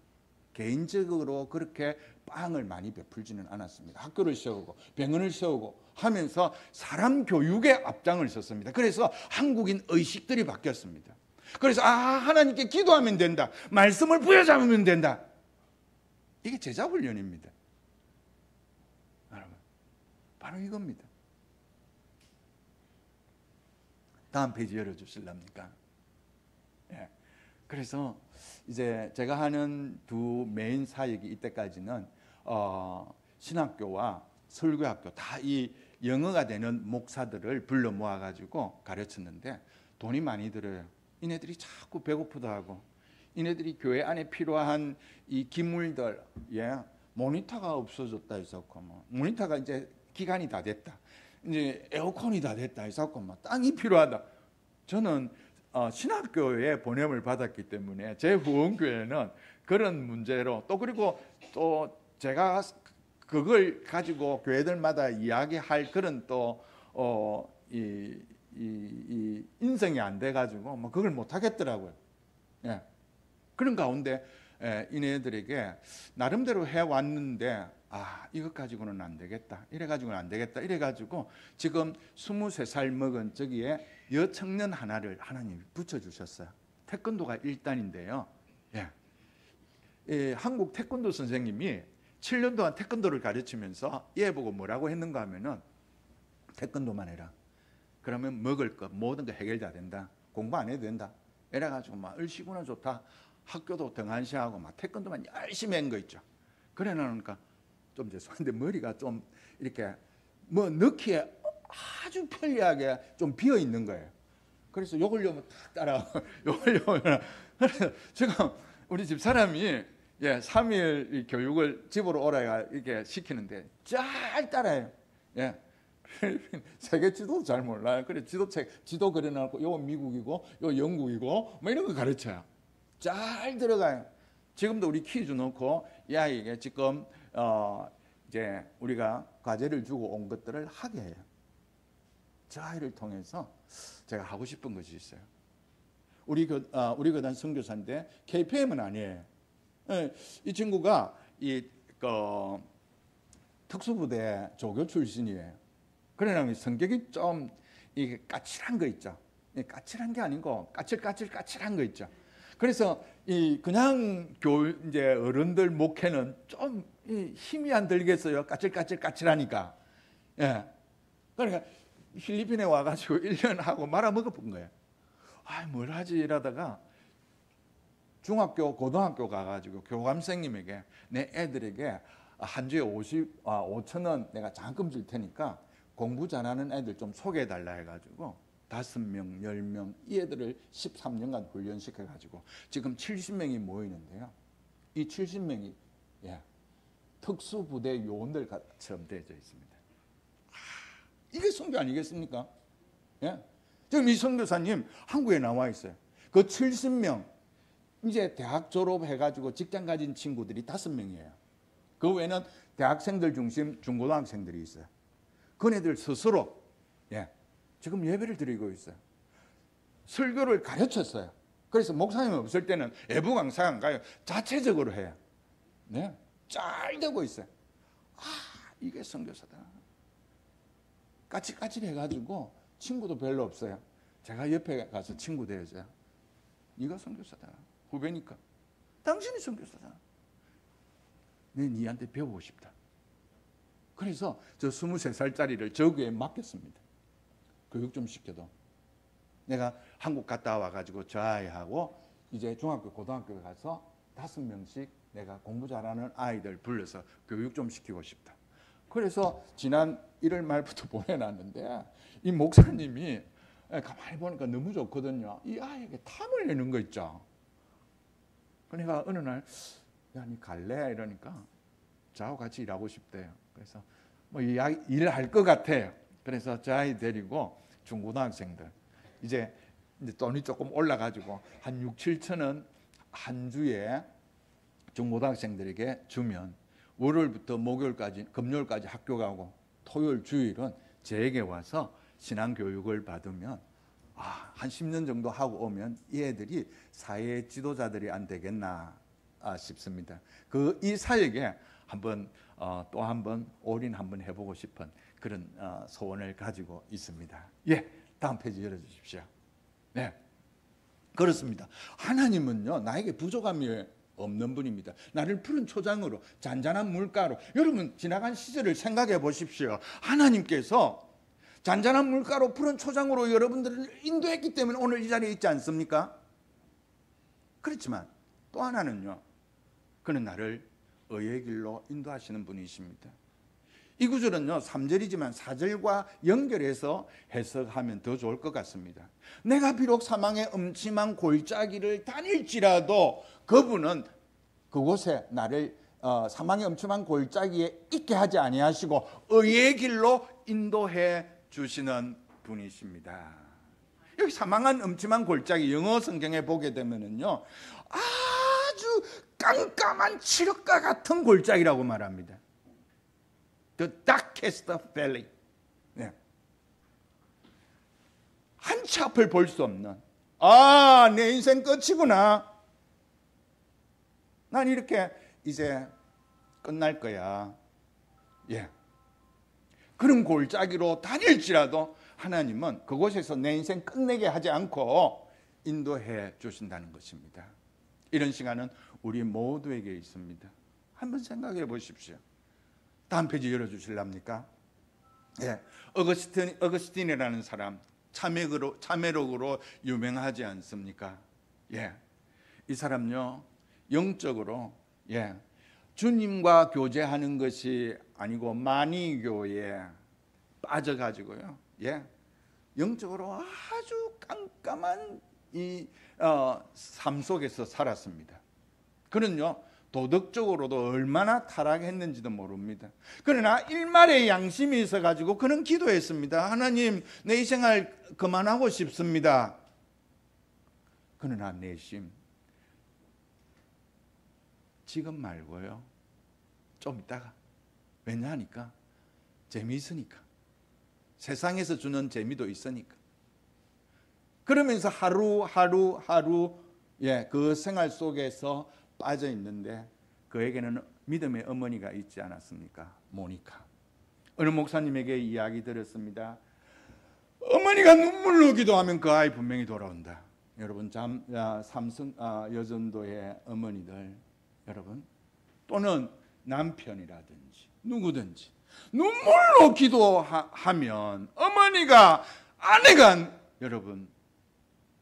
Speaker 1: 개인적으로 그렇게 빵을 많이 베풀지는 않았습니다. 학교를 세우고 병원을 세우고 하면서 사람 교육에 앞장을 섰습니다. 그래서 한국인 의식들이 바뀌었습니다. 그래서 하나님께 기도하면 된다, 말씀을 부여잡으면 된다, 이게 제자 훈련입니다. 여러분, 바로 이겁니다. 다음 페이지 열어주실랍니까? 그래서 이제 제가 하는 두 메인 사역이 이때까지는 신학교와 설교학교 다 이 영어가 되는 목사들을 불러 모아가지고 가르쳤는데 돈이 많이 들어요. 이네들이 자꾸 배고프다 하고, 이네들이 교회 안에 필요한 이 기물들, 모니터가 없어졌다 해서고, 모니터가 이제 기간이 다 됐다, 이제 에어컨이 다 됐다 해서고, 땅이 필요하다. 저는 신학교에 보냄을 받았기 때문에 제 후원교회는 그런 문제로 그리고 또 제가 그걸 가지고 교회들마다 이야기할 그런 이 인성이 안 돼가지고 그걸 못 하겠더라고요. 그런 가운데 이네들에게 나름대로 해왔는데 이것 가지고는 안 되겠다, 이래가지고는 안 되겠다, 이래가지고 지금 23살 먹은 저기에 여청년 하나를 하나님이 붙여주셨어요. 태권도가 1단인데요. 한국 태권도 선생님이 7년 동안 태권도를 가르치면서 얘 보고 뭐라고 했는가 하면은, 태권도만 해라. 그러면 먹을 것 모든 거 해결돼야 된다. 공부 안 해도 된다. 이래가지고 얼씨구나 좋다. 학교도 등한시하고 태권도만 열심히 한 거 있죠. 그래 놓으니까 좀 죄송한데 머리가 좀 이렇게 넣기에 아주 편리하게 좀 비어 있는 거예요. 그래서 욕을 탁 따라 욕을 그래서 지금 우리 집 사람이 3일 교육을 집으로 오라가 이렇게 시키는데 잘 따라해요. 필리핀 세계 지도 잘 몰라요. 그래 지도 그려놓고 요 미국이고 요 영국이고 뭐 이런 거 가르쳐요. 잘 들어가요. 지금도 우리 퀴즈 넣고 이 아이에게 지금 이제 우리가 과제를 주고 온 것들을 하게 해요. 저 아이를 통해서 제가 하고 싶은 것이 있어요. 우리 교단 선교사인데 KPM은 아니에요. 이 친구가 특수부대 조교 출신이에요. 그러나 성격이 좀 이게 까칠한 거 있죠. 까칠한 게 아니고 까칠한 거 있죠. 그래서 그냥 이제 어른들 목회는 좀 힘이 안 들겠어요. 까칠하니까. 그러니까 필리핀에 와가지고 1년 하고 말아먹어 본 거예요. 뭘 하지 이러다가 중학교, 고등학교 가가지고 교감생님에게 내 애들에게 한 주에 5,000원 내가 장학금 줄 테니까 공부 잘하는 애들 좀 소개해달라 해가지고 5명, 10명 이 애들을 13년간 훈련시켜가지고 지금 70명이 모이는데요. 이 70명이 특수부대 요원들처럼 되어져 있습니다. 이게 선교 아니겠습니까? 지금 이 선교사님 한국에 나와 있어요. 그 70명 이제 대학 졸업해가지고 직장 가진 친구들이 5명이에요. 그 외에는 대학생들 중심 중고등학생들이 있어요. 그네들 스스로 지금 예배를 드리고 있어요. 설교를 가르쳤어요. 그래서 목사님 없을 때는 외부 강사 안 가요. 자체적으로 해요. 잘 되고 있어요. 이게 선교사다. 까칠해가지고 친구도 별로 없어요. 제가 옆에 가서 친구 되어줘요. 네가 선교사다. 후배니까. 당신이 선교사다. 니한테 배우고 싶다. 그래서 저 23살짜리를 저 교회에 맡겼습니다. 교육 좀 시켜도. 내가 한국 갔다 와가지고 저 아이하고 이제 중학교, 고등학교에 가서 5명씩 내가 공부 잘하는 아이들 불러서 교육 좀 시키고 싶다. 그래서 지난 1월 말부터 보내놨는데 이 목사님이 가만히 보니까 너무 좋거든요. 이 아이에게 탐을 내는 거 있죠. 그러니까 어느 날 야, 니 갈래? 이러니까 저하고 같이 일하고 싶대요. 그래서 뭐 일할 것 같아요. 그래서 저 아이 데리고 중고등학생들 이제 돈이 조금 올라가지고 한 6, 7천 원 한 주에 중고등학생들에게 주면 월요일부터 목요일까지 금요일까지 학교 가고 토요일 주일은 제에게 와서 신앙교육을 받으면 한 10년 정도 하고 오면 이 애들이 사회 지도자들이 안 되겠나 싶습니다. 이 사역에 또 한번 올인 한번 해보고 싶은 그런 소원을 가지고 있습니다. 다음 페이지 열어주십시오. 그렇습니다. 하나님은요 나에게 부족함이 없는 분입니다. 나를 푸른 초장으로 잔잔한 물가로 여러분 지나간 시절을 생각해 보십시오. 하나님께서 잔잔한 물가로 푸른 초장으로 여러분들을 인도했기 때문에 오늘 이 자리에 있지 않습니까? 그렇지만 또 하나는요 그는 나를 의의 길로 인도하시는 분이십니다. 이 구절은요 3절이지만 4절과 연결해서 해석하면 더 좋을 것 같습니다. 내가 비록 사망의 음침한 골짜기를 다닐지라도 그분은 그곳에 나를 사망의 음침한 골짜기에 있게 하지 아니하시고 의의 길로 인도해 주시는 분이십니다. 여기 사망한 음침한 골짜기 영어 성경에 보게 되면은요 아주 깜깜한 칠흑과 같은 골짜기라고 말합니다. The darkest valley. 한치 앞을 볼 수 없는 내 인생 끝이구나. 난 이렇게 이제 끝날 거야. 그런 골짜기로 다닐지라도 하나님은 그곳에서 내 인생 끝내게 하지 않고 인도해 주신다는 것입니다. 이런 시간은 우리 모두에게 있습니다. 한번 생각해 보십시오. 다음 페이지 열어주실랍니까? 어거스틴이라는 사람 참회록으로 유명하지 않습니까? 이 사람요 영적으로 주님과 교제하는 것이 아니고 마니교에 빠져가지고요. 예, 영적으로 아주 깜깜한 이 삶 속에서 살았습니다. 그는요, 도덕적으로도 얼마나 타락했는지도 모릅니다. 그러나 일말의 양심이 있어가지고 그는 기도했습니다. 하나님, 내 이 생활 그만하고 싶습니다. 그러나 내심 지금 말고요, 좀 이따가. 왜냐하니까 재미있으니까, 세상에서 주는 재미도 있으니까. 그러면서 하루 그 생활 속에서 빠져 있는데, 그에게는 믿음의 어머니가 있지 않았습니까? 모니카. 어느 목사님에게 이야기 들었습니다. 어머니가 눈물로 기도하면 그 아이 분명히 돌아온다. 여러분, 삼성 여전도의 어머니들, 여러분, 또는 남편이라든지 누구든지 눈물로 기도하면, 아내가 여러분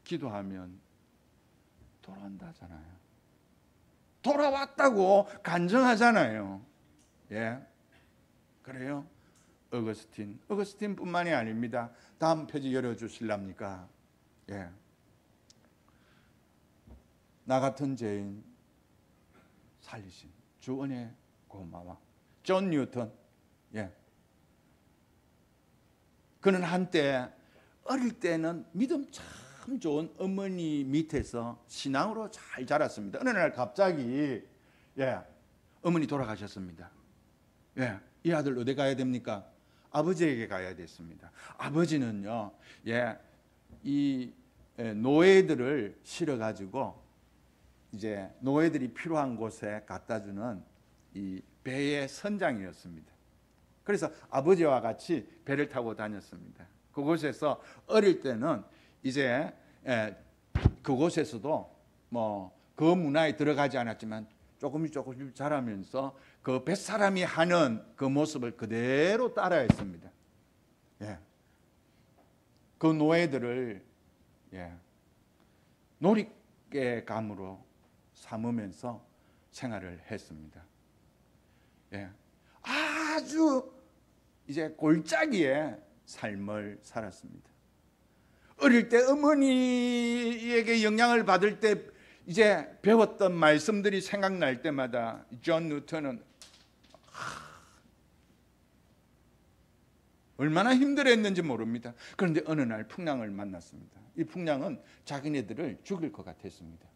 Speaker 1: 기도하면 돌아온다잖아요. 돌아왔다고 간증하잖아요. 예, 그래요. 어거스틴뿐만이 아닙니다. 다음 페이지 열어주실랍니까? 예, 나 같은 죄인 살리신 주 은혜 고마워. 존 뉴턴. 예, 그는 한때 어릴 때는 믿음 참 좋은 어머니 밑에서 신앙으로 잘 자랐습니다. 어느 날 갑자기 어머니 돌아가셨습니다. 이 아들 어디 가야 됩니까? 아버지에게 가야 됐습니다. 아버지는요, 이 노예들을 실어가지고 이제 노예들이 필요한 곳에 갖다 주는 이 배의 선장이었습니다. 그래서 아버지와 같이 배를 타고 다녔습니다. 그곳에서 어릴 때는 이제 그곳에서도 뭐 그 문화에 들어가지 않았지만 조금씩 자라면서 그 뱃사람이 하는 그 모습을 그대로 따라했습니다. 그 노예들을 놀이감으로 삼으면서 생활을 했습니다. 아주 이제 골짜기의 삶을 살았습니다. 어릴 때 어머니에게 영향을 받을 때 이제 배웠던 말씀들이 생각날 때마다 존 뉴턴은 얼마나 힘들었는지 모릅니다. 그런데 어느 날 풍랑을 만났습니다. 이 풍랑은 자기네들을 죽일 것 같았습니다.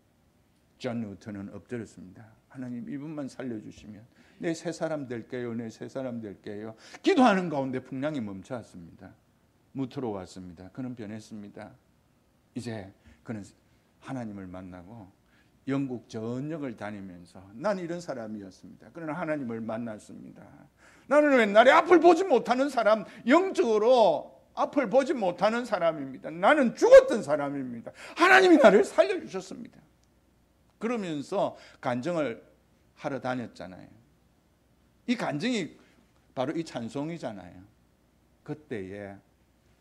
Speaker 1: 존 뉴턴은 엎드렸습니다. 하나님, 이분만 살려주시면 내 새 사람 될게요. 내 새 사람 될게요. 기도하는 가운데 풍랑이 멈춰왔습니다. 무트로 왔습니다. 그는 변했습니다. 이제 그는 하나님을 만나고 영국 전역을 다니면서 난 이런 사람이었습니다. 그러나 하나님을 만났습니다. 나는 옛날에 앞을 보지 못하는 사람, 영적으로 앞을 보지 못하는 사람입니다. 나는 죽었던 사람입니다. 하나님이 나를 살려주셨습니다. 그러면서 간증을 하러 다녔잖아요. 이 간증이 바로 이 찬송이잖아요. 그때에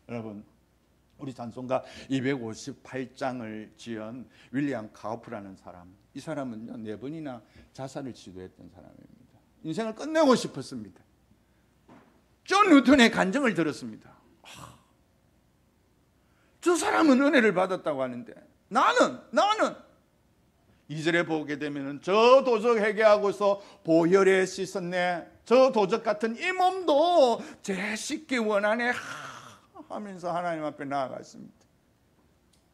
Speaker 1: 여러분, 우리 찬송가 258장을 지은 윌리엄 카우프라는 사람, 이 사람은요 4번이나 자살을 시도했던 사람입니다. 인생을 끝내고 싶었습니다. 존 뉴턴의 간증을 들었습니다. 저 사람은 은혜를 받았다고 하는데 나는 2절에 보게 되면 저 도적 회개하고서 보혈에 씻었네, 저 도적 같은 이 몸도 제 씻기 원하네 하면서 하나님 앞에 나아갔습니다.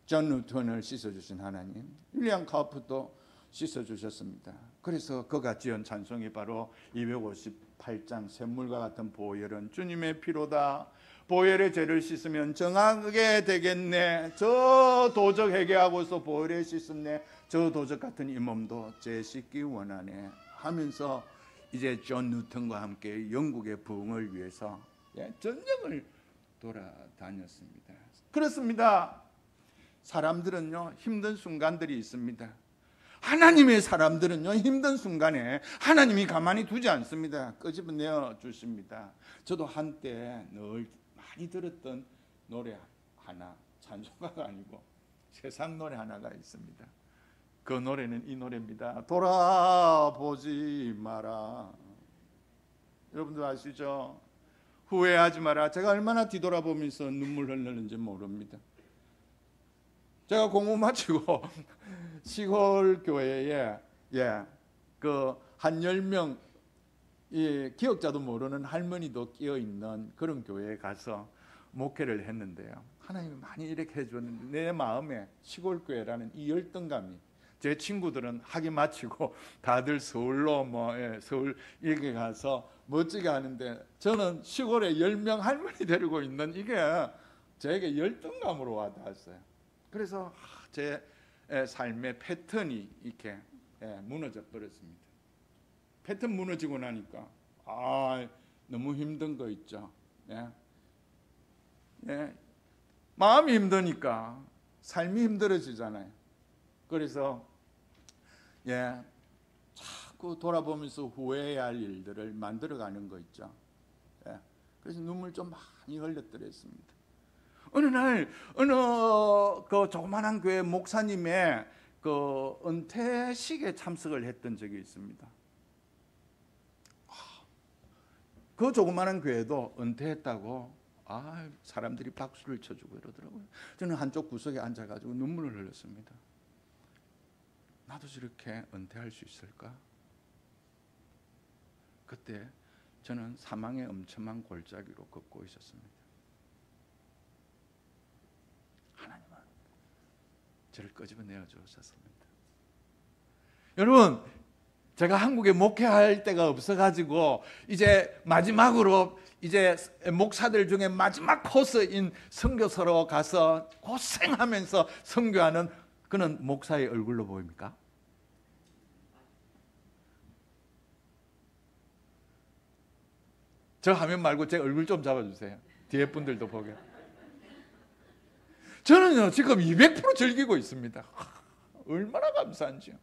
Speaker 1: 존 뉴턴을 씻어주신 하나님, 윌리엄 카우프도 씻어주셨습니다. 그래서 그가 지은 찬송이 바로 258장 샘물과 같은 보혈은 주님의 피로다. 보혈의 죄를 씻으면 정하게 되겠네. 저 도적 회개하고서 보혈에 씻었네. 저 도적 같은 이 몸도 죄 씻기 원하네 하면서 이제 존 뉴턴과 함께 영국의 부흥을 위해서 전역을 돌아다녔습니다. 그렇습니다. 사람들은요 힘든 순간들이 있습니다. 하나님의 사람들은요 힘든 순간에 하나님이 가만히 두지 않습니다. 끄집어내어 주십니다. 저도 한때 늘 많이 들었던 노래 하나, 찬송가가 아니고 세상 노래 하나가 있습니다. 그 노래는 이 노래입니다. 돌아보지 마라. 여러분들 아시죠? 후회하지 마라. 제가 얼마나 뒤돌아보면서 눈물 흘렸는지 모릅니다. 제가 공부 마치고 시골 교회에 한 10명 기억자도 모르는 할머니도 끼어 있는 그런 교회에 가서 목회를 했는데요. 하나님이 많이 이렇게 해줬는데 내 마음에 시골 교회라는 이 열등감이, 제 친구들은 학위 마치고 다들 서울로 서울 이렇게 가서 멋지게 하는데 저는 시골에 10명 할머니 데리고 있는 이게 저에게 열등감으로 와닿았어요. 그래서 제 삶의 패턴이 이렇게 무너져 버렸습니다. 패턴 무너지고 나니까 너무 힘든 거 있죠. 마음이 힘드니까 삶이 힘들어지잖아요. 그래서 자꾸 돌아보면서 후회해야 할 일들을 만들어가는 거 있죠. 그래서 눈물 좀 많이 흘렸더랬습니다. 어느 날 그 조그만한 교회 목사님의 그 은퇴식에 참석을 했던 적이 있습니다. 그 조그만한 교회도 은퇴했다고 사람들이 박수를 쳐주고 이러더라고요. 저는 한쪽 구석에 앉아가지고 눈물을 흘렸습니다. 나도 저렇게 은퇴할 수 있을까? 그때 저는 사망의 엄청난 골짜기로 걷고 있었습니다. 하나님은 저를 끄집어내어 주셨습니다. 여러분, 제가 한국에 목회할 데가 없어가지고 이제 마지막으로 이제 목사들 중에 마지막 코스인 선교사로 가서 고생하면서 선교하는 그는 목사의 얼굴로 보입니까? 저 화면 말고 제 얼굴 좀 잡아주세요. 뒤에 분들도 보게. 저는요 지금 200% 즐기고 있습니다. 얼마나 감사한지요.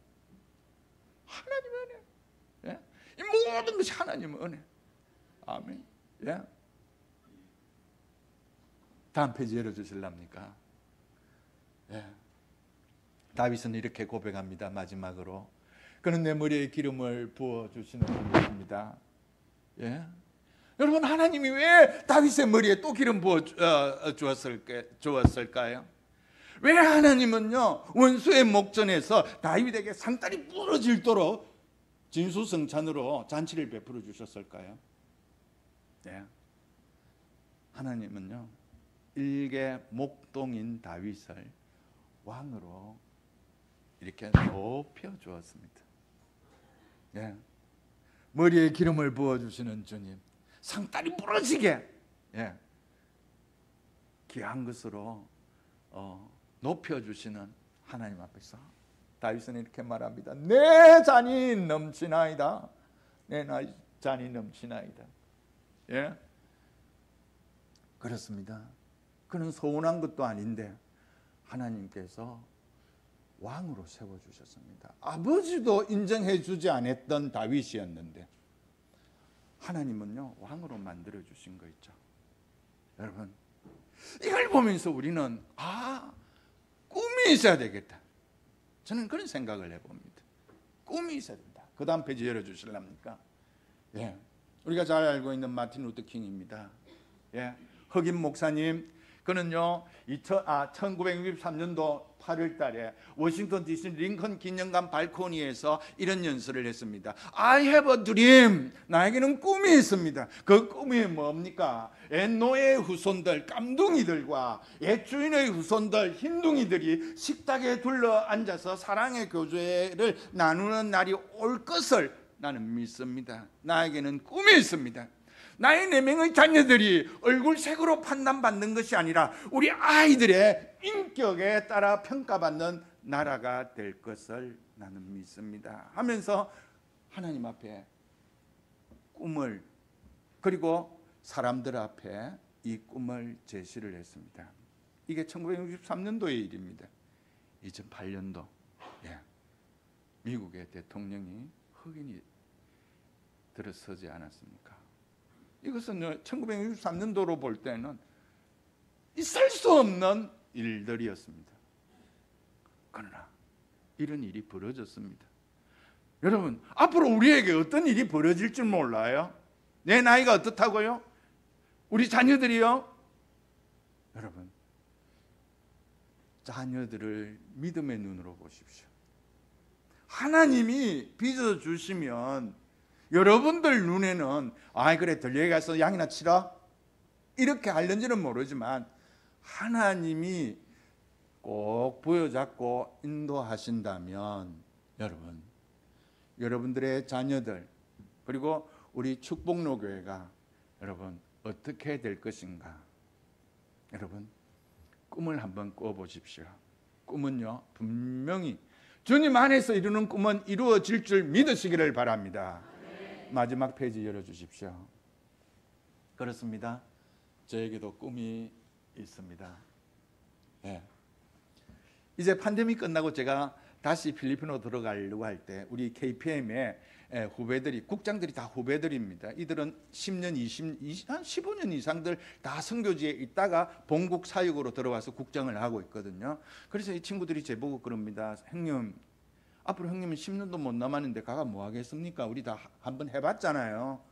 Speaker 1: 하나님의 은혜. 이 모든 것이 하나님의 은혜. 아멘. 다음 페이지 열어주실랍니까? 다윗은 이렇게 고백합니다. 마지막으로 그는 내 머리에 기름을 부어주시는 분이십니다. 여러분, 하나님이 왜 다윗의 머리에 또 기름 부어 주었을까요? 왜 하나님은요 원수의 목전에서 다윗에게 상다리 부러질도록 진수성찬으로 잔치를 베풀어 주셨을까요? 하나님은요 일개 목동인 다윗을 왕으로 이렇게 높여 주었습니다. 머리에 기름을 부어주시는 주님, 상다리 부러지게 귀한 것으로 높여주시는 하나님 앞에서 다윗은 이렇게 말합니다. 내 잔이 넘치나이다. 내 잔이 넘치나이다. 그렇습니다. 그는 서운한 것도 아닌데 하나님께서 왕으로 세워주셨습니다. 아버지도 인정해 주지 않았던 다윗이었는데 하나님은요 왕으로 만들어 주신 거 있죠. 여러분, 이걸 보면서 우리는 꿈이 있어야 되겠다. 저는 그런 생각을 해봅니다. 꿈이 있어야 된다. 그 다음 페이지 열어주실랍니까? 우리가 잘 알고 있는 마틴 루터 킹입니다. 흑인 목사님, 그는요 1963년도 8월 달에 워싱턴 DC 링컨 기념관 발코니에서 이런 연설을 했습니다. I have a dream. 나에게는 꿈이 있습니다. 그 꿈이 뭡니까? 옛 노예의 후손들, 깜둥이들과 옛 주인의 후손들, 흰둥이들이 식탁에 둘러 앉아서 사랑의 교제를 나누는 날이 올 것을 나는 믿습니다. 나에게는 꿈이 있습니다. 나의 4명의 자녀들이 얼굴색으로 판단받는 것이 아니라 우리 아이들의 인격에 따라 평가받는 나라가 될 것을 나는 믿습니다 하면서 하나님 앞에 꿈을, 그리고 사람들 앞에 이 꿈을 제시를 했습니다. 이게 1963년도의 일입니다. 2008년도 미국의 대통령이 흑인이 들어서지 않았습니까? 이것은 1963년도로 볼 때는 있을 수 없는 일들이었습니다. 그러나 이런 일이 벌어졌습니다. 여러분, 앞으로 우리에게 어떤 일이 벌어질 줄 몰라요. 내 나이가 어떻다고요? 우리 자녀들이요. 여러분, 자녀들을 믿음의 눈으로 보십시오. 하나님이 빚어 주시면 여러분들 눈에는 그래 들녘에 가서 양이나 치라 이렇게 하려는지는 모르지만 하나님이 꼭 부여잡고 인도하신다면 여러분, 여러분들의 자녀들 그리고 우리 축복로교회가 여러분 어떻게 될 것인가? 여러분 꿈을 한번 꿔보십시오. 꿈은요 분명히 주님 안에서 이루는 꿈은 이루어질 줄 믿으시기를 바랍니다. 마지막 페이지 열어주십시오. 그렇습니다. 저에게도 꿈이 있습니다. 네. 이제 팬데믹 끝나고 제가 다시 필리핀으로 들어가려고 할 때 우리 KPM의 후배들이, 국장들이 다 후배들입니다. 이들은 10년, 20, 15년 이상들 다 선교지에 있다가 본국 사역으로 들어와서 국장을 하고 있거든요. 그래서 이 친구들이 제보고 그럽니다. 형님, 앞으로 형님은 10년도 못 남았는데 가가 뭐 하겠습니까? 우리 다 한번 해봤잖아요.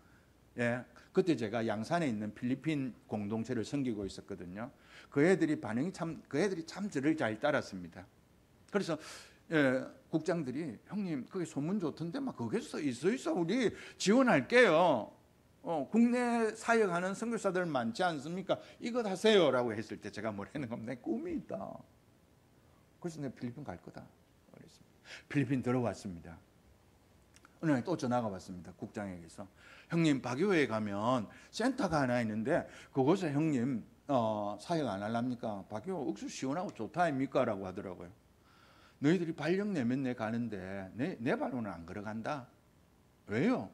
Speaker 1: 예, 그때 제가 양산에 있는 필리핀 공동체를 섬기고 있었거든요. 그 애들이 참 저를 잘 따랐습니다. 그래서 국장들이 형님 그게 소문 좋던데 막 거기서 있어 우리 지원할게요. 국내 사역하는 선교사들 많지 않습니까? 이것 하세요라고 했을 때 제가 뭐라는 겁니다. 내 꿈이 있다. 그래서 내가 필리핀 갈 거다. 그랬습니다. 필리핀 들어왔습니다. 어느 날 또 전화가 왔습니다. 국장에게서 형님 바교회에 가면 센터가 하나 있는데 그곳에 형님 사역 안 하랍니까? 바교 억수 시원하고 좋다 아닙니까? 라고 하더라고요. 너희들이 발령 내면 내 가는데 내 발로는 안 걸어간다. 왜요?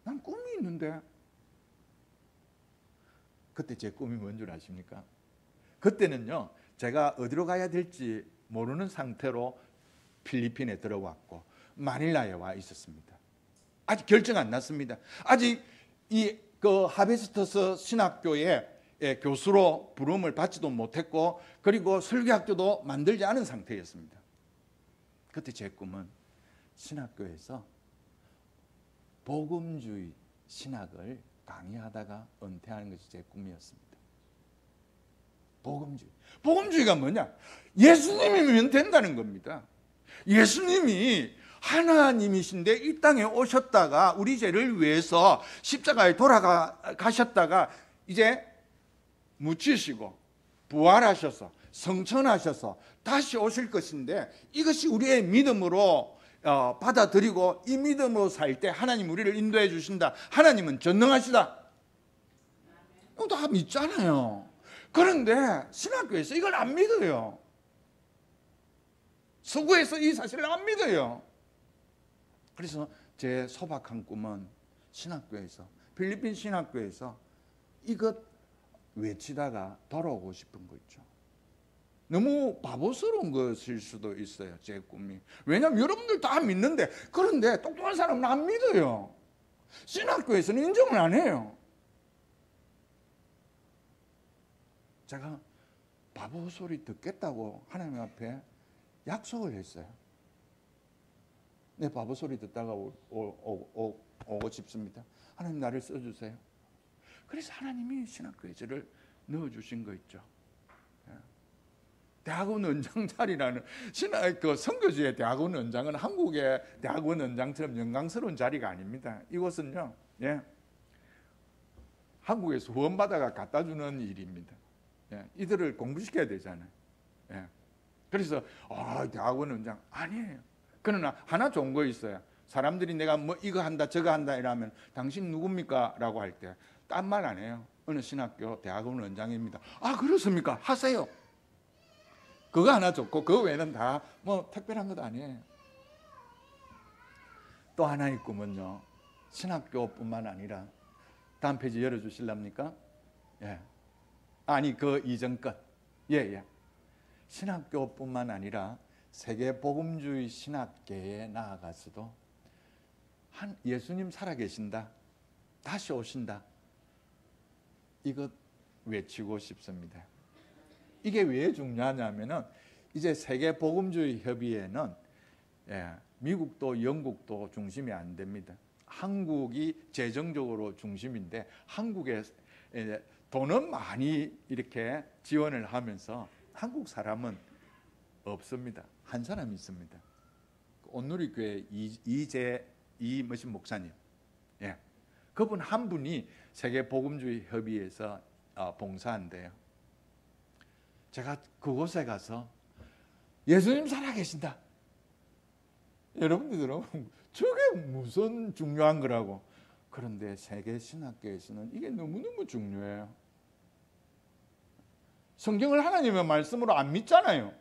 Speaker 1: 난 꿈이 있는데. 그때 제 꿈이 뭔 줄 아십니까? 그때는요 제가 어디로 가야 될지 모르는 상태로 필리핀에 들어왔고 마닐라에 와 있었습니다. 아직 결정 안 났습니다. 아직 그 하베스터스 신학교에 교수로 부름을 받지도 못했고 그리고 설교학교도 만들지 않은 상태였습니다. 그때 제 꿈은 신학교에서 복음주의 신학을 강의하다가 은퇴하는 것이 제 꿈이었습니다. 복음주의가 뭐냐? 예수님이면 된다는 겁니다. 예수님이 하나님이신데 이 땅에 오셨다가 우리 죄를 위해서 십자가에 돌아가셨다가 이제 묻히시고 부활하셔서 성천하셔서 다시 오실 것인데 이것이 우리의 믿음으로 받아들이고 이 믿음으로 살 때 하나님 우리를 인도해 주신다. 하나님은 전능하시다. 이거 다 믿잖아요. 그런데 신학교에서 이걸 안 믿어요. 서구에서 이 사실을 안 믿어요. 그래서 제 소박한 꿈은 신학교에서, 필리핀 신학교에서 이것 외치다가 돌아오고 싶은 거 있죠. 너무 바보스러운 것일 수도 있어요, 제 꿈이. 왜냐하면 여러분들 다 믿는데, 그런데 똑똑한 사람은 안 믿어요. 신학교에서는 인정을 안 해요. 제가 바보 소리 듣겠다고 하나님 앞에 약속을 했어요. 내 바보 소리 듣다가 오고 싶습니다. 하나님 나를 써주세요. 그래서 하나님이 신학교에 저를 넣어주신 거 있죠. 대학원 원장 자리라는 그 선교지의 대학원 원장은 한국의 대학원 원장처럼 영광스러운 자리가 아닙니다. 이곳은요, 한국에서 후원받아가 갖다 주는 일입니다. 이들을 공부시켜야 되잖아요. 그래서 대학원 원장 아니에요. 그러나 하나 좋은 거 있어요. 사람들이 내가 뭐 이거 한다 저거 한다 이러면 당신 누굽니까? 라고 할 때 딴 말 안 해요. 어느 신학교 대학원 원장입니다. 아 그렇습니까? 하세요. 그거 하나 좋고 그 외에는 다 뭐 특별한 것도 아니에요. 또 하나의 꿈은요, 신학교뿐만 아니라 다음 페이지 열어주실랍니까? 아니 그 이전 것. 신학교뿐만 아니라 세계 복음주의 신학계에 나아가서도 예수님 살아계신다, 다시 오신다, 이것 외치고 싶습니다. 이게 왜 중요하냐면은 이제 세계 복음주의 협의회는 미국도 영국도 중심이 안 됩니다. 한국이 재정적으로 중심인데 한국의 돈은 많이 이렇게 지원을 하면서 한국 사람은 없습니다. 한 사람이 있습니다. 온누리교회 이무신 목사님. 예. 그분 한 분이 세계 복음주의 협의회에서 봉사한대요. 제가 그곳에 가서 예수님 살아계신다. 여러분들 저게 무슨 중요한 거라고. 그런데 세계 신학교에서는 이게 너무너무 중요해요. 성경을 하나님의 말씀으로 안 믿잖아요.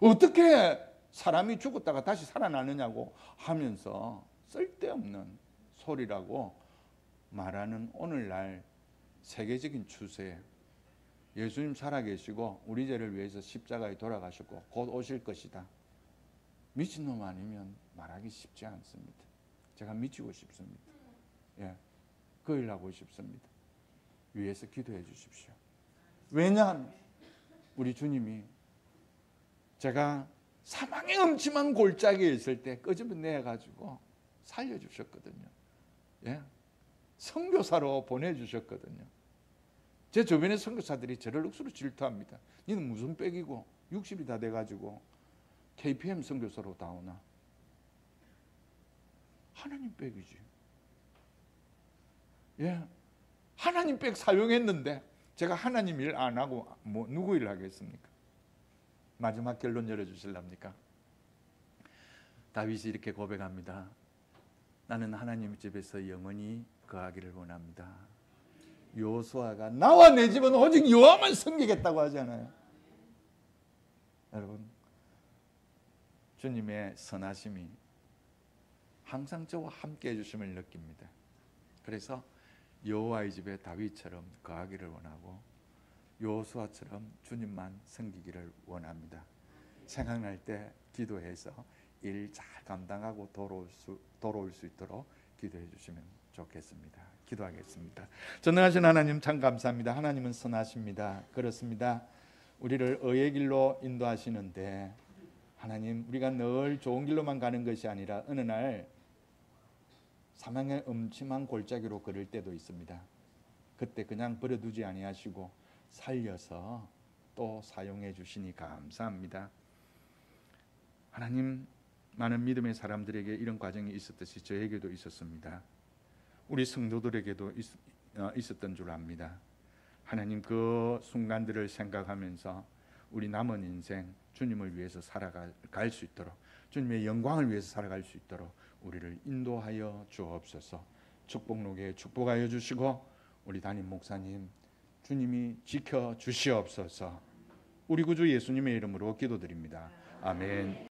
Speaker 1: 어떻게 사람이 죽었다가 다시 살아나느냐고 하면서 쓸데없는 소리라고 말하는 오늘날 세계적인 추세예요. 예수님 살아계시고 우리 죄를 위해서 십자가에 돌아가셨고 곧 오실 것이다. 미친놈 아니면 말하기 쉽지 않습니다. 제가 미치고 싶습니다. 예, 그 일 하고 싶습니다. 위해서 기도해 주십시오. 왜냐하면 우리 주님이 제가 사망의 음침한 골짜기에 있을 때 끄집어내가지고 살려주셨거든요. 예, 선교사로 보내주셨거든요. 제 주변의 선교사들이 저를 억수로 질투합니다. 너는 무슨 빽이고 60이 다 돼가지고 KPM 선교사로 다 오나? 하나님 빽이지. 예, 하나님 빽 사용했는데 제가 하나님 일 안 하고 누구 일 하겠습니까? 마지막 결론 열어주실랍니까? 다윗이 이렇게 고백합니다. 나는 하나님 집에서 영원히 거하기를 원합니다. 여호수아가 나와 내 집은 오직 여호와만 섬기겠다고 하잖아요. 여러분, 주님의 선하심이 항상 저와 함께 해주심을 느낍니다. 그래서 여호와의 집에 다윗처럼 거하기를 원하고 여호수아처럼 주님만 섬기기를 원합니다. 생각날 때 기도해서 일 잘 감당하고 돌아올 수 있도록 기도해 주시면 좋겠습니다. 기도하겠습니다. 전능하신 하나님 참 감사합니다. 하나님은 선하십니다. 그렇습니다. 우리를 의의 길로 인도하시는데 하나님, 우리가 늘 좋은 길로만 가는 것이 아니라 어느 날 사망의 음침한 골짜기로 걸을 때도 있습니다. 그때 그냥 버려두지 아니하시고 살려서 또 사용해 주시니 감사합니다. 하나님, 많은 믿음의 사람들에게 이런 과정이 있었듯이 저에게도 있었습니다. 우리 성도들에게도 있었던 줄 압니다. 하나님, 그 순간들을 생각하면서 우리 남은 인생 주님을 위해서 살아갈 수 있도록, 주님의 영광을 위해서 살아갈 수 있도록 우리를 인도하여 주옵소서. 축복록에 축복하여 주시고 우리 담임 목사님 주님이 지켜 주시옵소서. 우리 구주 예수님의 이름으로 기도드립니다. 아멘.